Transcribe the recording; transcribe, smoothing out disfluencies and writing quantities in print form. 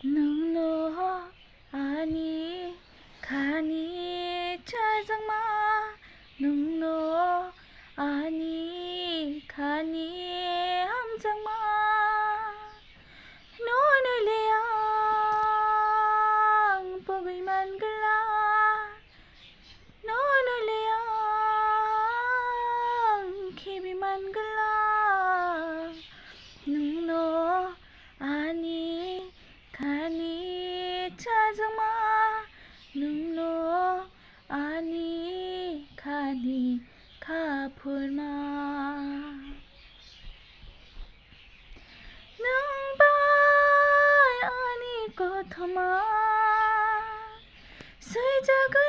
능노 아니 가니 짜장마 능노 아니 가니 함장마 노늘리양 뽀글만 글라 노늘리양 키비만 글라 능노 아니 가니 짜장마 능노 아니 가니 가풀마 능발 아니 꼬터마 수이자그